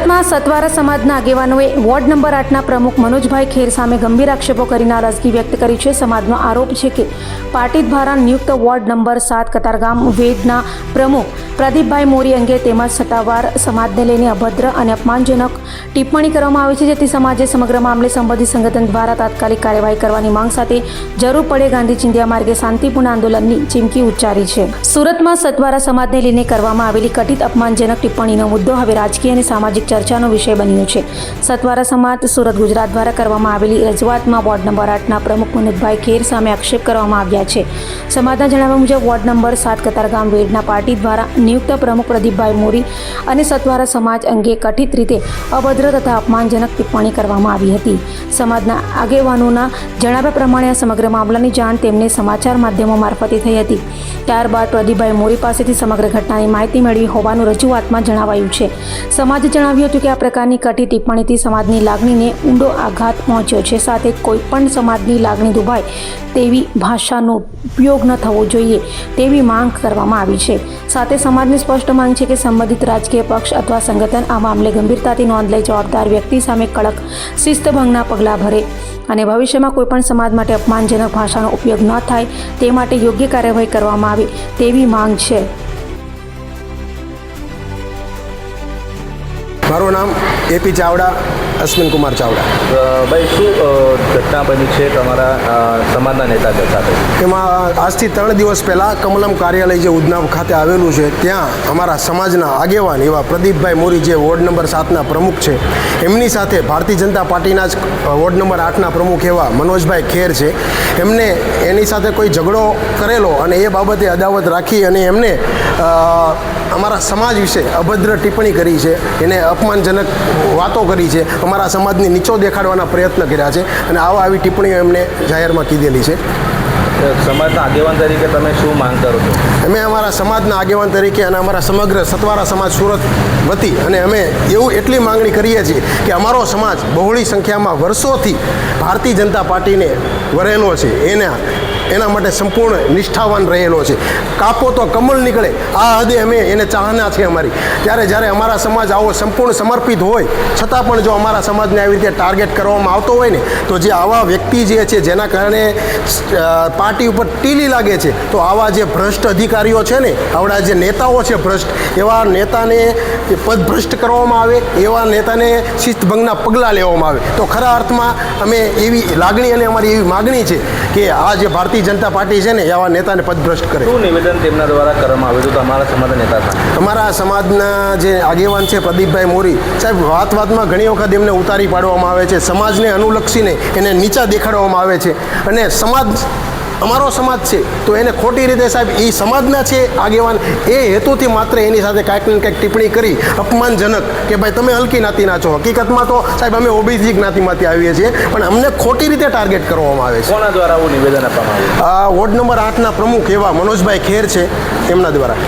સુરતમાં સતવારા સમાજના આગેવાનોએ વોર્ડ નંબર 8ના પ્રમુખ મનોજભાઈ ખેર સામે ગંભીર આક્ષેપો કરી નારાજગી વ્યક્ત કરી છે. સમાજનો આરોપ છે કે પાર્ટી દ્વારા નિયુક્ત વોર્ડ નંબર 7 કતારગામ વેદના પ્રમુખ પ્રદીપભાઈ મોરી અંગે તેમજ સત્તાવાર સમાજને લઈને અભદ્ર અને અપમાનજનક ટિપ્પણી કરવામાં આવી છે, જેથી સમાજે સમગ્ર મામલે સંબંધિત સંગઠન દ્વારા તાત્કાલિક કાર્યવાહી કરવાની માંગ સાથે જરૂર પડે ગાંધી ચિંધ્યા માર્ગે શાંતિપૂર્ણ આંદોલનની ચીમકી ઉચ્ચારી છે. સુરતમાં સતવારા સમાજને લઈને કરવામાં આવેલી કથિત અપમાનજનક ટિપ્પણીનો મુદ્દો હવે રાજકીય અને સામાજિક ચર્ચાનો વિષય બન્યો છે. સતવારા સમાજ સુરત ગુજરાત દ્વારા કરવામાં આવેલી રજૂઆતમાં વોર્ડ નંબર 8ના પ્રમુખ મનોજભાઈ ખેર સામે આક્ષેપ કરવામાં આવ્યા છે. સમાજના જણાવ્યા મુજબ વોર્ડ નંબર 7 કતારગામ વેડના પાર્ટી દ્વારા નિયુક્ત પ્રમુખ પ્રદીપભાઈ મોરી અને સતવારા સમાજ અંગે કથિત રીતે અભદ્ર તથા અપમાનજનક ટિપ્પણી કરવામાં આવી હતી. સમાજના આગેવાનોના જણાવ્યા પ્રમાણે આ સમગ્ર મામલાની જાણ તેમને સમાચાર માધ્યમો મારફતે થઈ હતી. ત્યારબાદ પ્રદીપભાઈ મોરી પાસેથી સમગ્ર ઘટનાની માહિતી મેળવી હોવાનું રજૂઆતમાં જણાવાયું છે. સમાજે જણાવ્યું હતું કે આ પ્રકારની કથિત ટિપ્પણીથી સમાજની લાગણીને ઊંડો આઘાત પહોંચ્યો છે. સાથે કોઈપણ સમાજની લાગણી દુભાય તેવી ભાષાનો ઉપયોગ ન થવો જોઈએ તેવી માંગ કરવામાં આવી છે. સાથે સમાજની સ્પષ્ટ માંગ છે કે સંબંધિત રાજકીય પક્ષ અથવા સંગઠન આ મામલે ગંભીરતાથી નોંધ લઈ જવાબદાર વ્યક્તિ સામે કડક શિસ્તભંગના પગલાં ભરે અને ભવિષ્યમાં કોઈપણ સમાજ માટે અપમાનજનક ભાષાનો ઉપયોગ ન થાય તે માટે યોગ્ય કાર્યવાહી કરવામાં આવે તેવી માંગ છે. મારું નામ એપી ચાવડા, અશ્વિન કુમાર ચાવડા. ભાઈ, શું ઘટના બની છે તમારા સમાજના નેતા સાથે? એમાં આજથી 3 દિવસ પહેલાં કમલમ કાર્યાલય જે ઉધના ખાતે આવેલું છે ત્યાં અમારા સમાજના આગેવાન એવા પ્રદીપભાઈ મોરી જે વોર્ડ નંબર 7ના પ્રમુખ છે, એમની સાથે ભારતીય જનતા પાર્ટીના જ વોર્ડ નંબર 8ના પ્રમુખ એવા મનોજભાઈ ખેર છે, એમને એની સાથે કોઈ ઝઘડો કરેલો અને એ બાબતે અદાવત રાખી અને એમને અમારા સમાજ વિશે અભદ્ર ટિપ્પણી કરી છે, એને અપમાનજનક વાતો કરી છે, અમારા સમાજની નીચો દેખાડવાના પ્રયત્ન કર્યા છે અને આવી ટિપ્પણીઓ એમને જાહેરમાં કીધેલી છે. સમાજના આગેવાન તરીકે તમે શું માંગ કરો છો? અમે અમારા સમાજના આગેવાન તરીકે અને અમારા સમગ્ર સતવારા સમાજ સુરત વતી અને અમે એટલી માંગણી કરીએ છીએ કે અમારો સમાજ બહોળી સંખ્યામાં વર્ષોથી ભારતીય જનતા પાર્ટીને વરેલો છે, એના માટે સંપૂર્ણ નિષ્ઠાવાન રહેલો છે. કાપો તો કમળ નીકળે આ હદે અમે એને ચાહના છે અમારી. ત્યારે જ્યારે અમારા સમાજ આવો સંપૂર્ણ સમર્પિત હોય છતાં પણ જો અમારા સમાજને આવી રીતે ટાર્ગેટ કરવામાં આવતો હોય ને, તો જે આવા વ્યક્તિ જે છે જેના કારણે પાર્ટી ઉપર ટીલી લાગે છે, તો આવા જે ભ્રષ્ટ અધિકારીઓ છે ને, આવડા જે નેતાઓ છે ભ્રષ્ટ, એવા નેતાને પદભ્રષ્ટ કરવામાં આવે, એવા નેતાને શિસ્તભંગના પગલાં લેવામાં આવે. તો ખરા અર્થમાં અમે એવી લાગણી અને અમારી એવી માગણી છે કે આ જે ભારતીય જનતા પાર્ટી છે ને એવા નેતાને પદભ્રષ્ટ કરે. શું નિવેદન તેમના દ્વારા કરવામાં આવ્યું હતું અમારા સમાજના નેતા સાથે? અમારા સમાજના જે આગેવાન છે પ્રદીપભાઈ મોરી સાહેબ, વાતમાં ઘણી વખત એમને ઉતારી પાડવામાં આવે છે, સમાજને અનુલક્ષીને એને નીચા દેખાડવામાં આવે છે અને અમારો સમાજ છે તો એને ખોટી રીતે સાહેબ એ સમાજના છે આગેવાન એ હેતુથી માત્ર એની સાથે કાંઈક ને કાંઈક ટિપ્પણી કરી અપમાનજનક કે ભાઈ તમે હલકી જ્ઞાતિના છો. હકીકતમાં તો સાહેબ અમે ઓબીસી જ્ઞાતિમાંથી આવીએ છીએ, પણ અમને ખોટી રીતે ટાર્ગેટ કરવામાં આવે છે. કોના દ્વારા આવું નિવેદન આપવામાં આવ્યું? વોર્ડ નંબર 8ના પ્રમુખ એવા મનોજભાઈ ખેર છે, એમના દ્વારા.